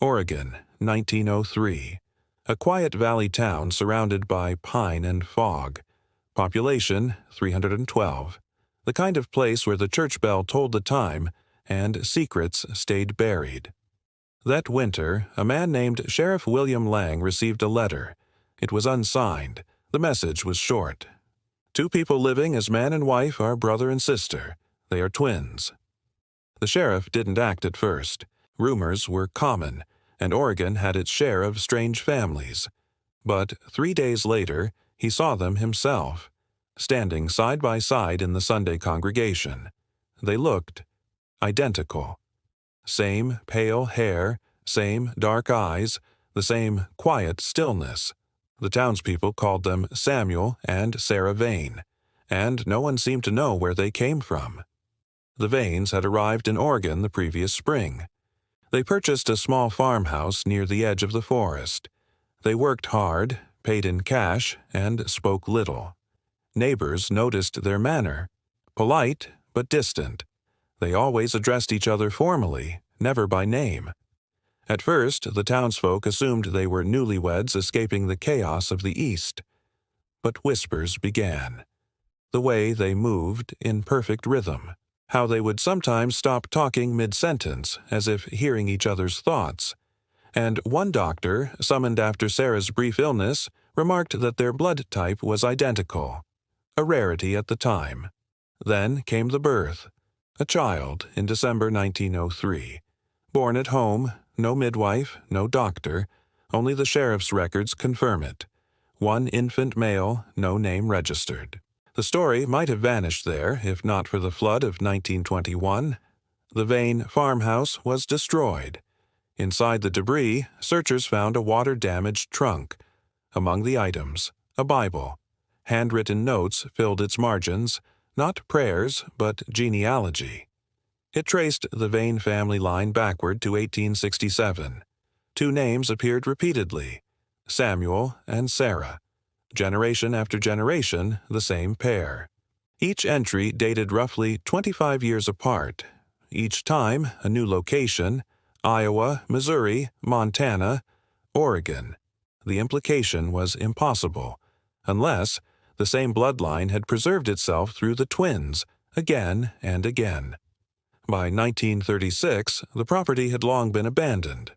Oregon, 1903. A quiet valley town surrounded by pine and fog. Population, 312. The kind of place where the church bell told the time and secrets stayed buried. That winter, a man named Sheriff William Lang received a letter. It was unsigned. The message was short. Two people living as man and wife are brother and sister. They are twins. The sheriff didn't act at first. Rumors were common, and Oregon had its share of strange families. But 3 days later, he saw them himself, standing side by side in the Sunday congregation. They looked identical. Same pale hair, same dark eyes, the same quiet stillness. The townspeople called them Samuel and Sarah Vane, and no one seemed to know where they came from. The Vanes had arrived in Oregon the previous spring. They purchased a small farmhouse near the edge of the forest. They worked hard, paid in cash, and spoke little. Neighbors noticed their manner, polite but distant. They always addressed each other formally, never by name. At first, the townsfolk assumed they were newlyweds escaping the chaos of the East. But whispers began. The way they moved in perfect rhythm. How they would sometimes stop talking mid-sentence, as if hearing each other's thoughts. And one doctor, summoned after Sarah's brief illness, remarked that their blood type was identical. A rarity at the time. Then came the birth. A child in December 1903. Born at home, no midwife, no doctor, only the sheriff's records confirm it. One infant male, no name registered. The story might have vanished there if not for the flood of 1921. The Vane farmhouse was destroyed. Inside the debris, searchers found a water-damaged trunk. Among the items, a Bible. Handwritten notes filled its margins, not prayers, but genealogy. It traced the Vane family line backward to 1867. Two names appeared repeatedly, Samuel and Sarah. Generation after generation, the same pair. Each entry dated roughly 25 years apart. Each time, a new location: Iowa, Missouri, Montana, Oregon. The implication was impossible, unless the same bloodline had preserved itself through the twins, again and again. By 1936, the property had long been abandoned.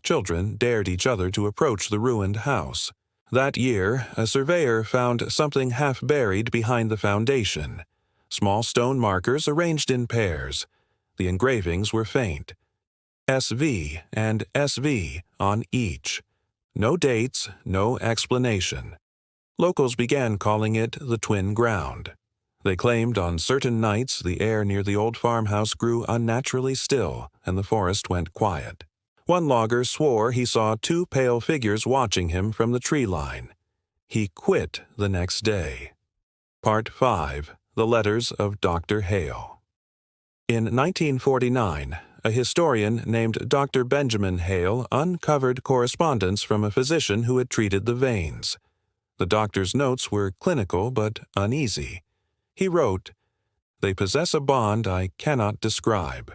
Children dared each other to approach the ruined house. That year, a surveyor found something half buried behind the foundation. Small stone markers arranged in pairs. The engravings were faint. SV and SV on each. No dates, no explanation. Locals began calling it the Twin Ground. They claimed on certain nights the air near the old farmhouse grew unnaturally still and the forest went quiet. One logger swore he saw two pale figures watching him from the tree line. He quit the next day. Part 5. The Letters of Dr. Hale. In 1949, a historian named Dr. Benjamin Hale uncovered correspondence from a physician who had treated the Vanes. The doctor's notes were clinical but uneasy. He wrote, "They possess a bond I cannot describe.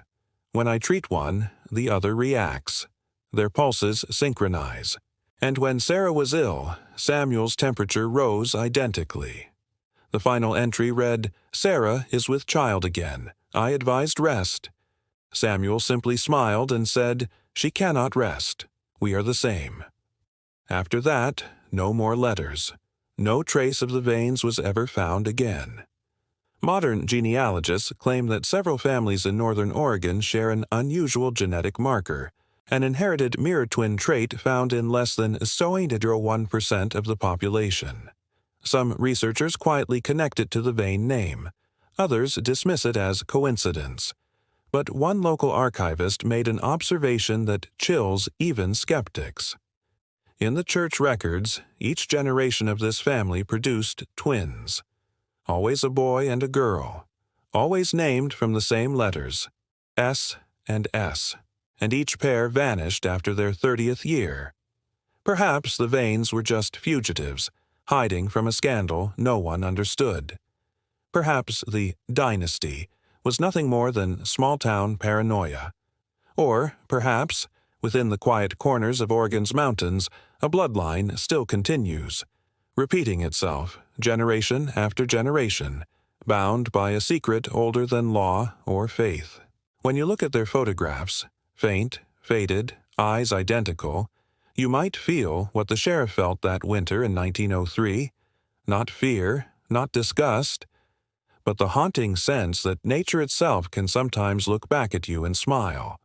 When I treat one, the other reacts. Their pulses synchronize. And when Sarah was ill, Samuel's temperature rose identically." The final entry read, "Sarah is with child again. I advised rest." Samuel simply smiled and said, "She cannot rest. We are the same." After that, no more letters. No trace of the Vanes was ever found again. Modern genealogists claim that several families in northern Oregon share an unusual genetic marker, an inherited mirror twin trait found in less than 0.01% of the population. Some researchers quietly connect it to the Vane name. Others dismiss it as coincidence. But one local archivist made an observation that chills even skeptics. In the church records, each generation of this family produced twins. Always a boy and a girl. Always named from the same letters, S and S. And each pair vanished after their 30th year. Perhaps the Vanes were just fugitives, hiding from a scandal no one understood. Perhaps the Dynasty was nothing more than small-town paranoia. Or, perhaps, Within the quiet corners of Oregon's mountains, a bloodline still continues, repeating itself generation after generation, bound by a secret older than law or faith. When you look at their photographs, faint, faded, eyes identical, you might feel what the sheriff felt that winter in 1903, not fear, not disgust, but the haunting sense that nature itself can sometimes look back at you and smile.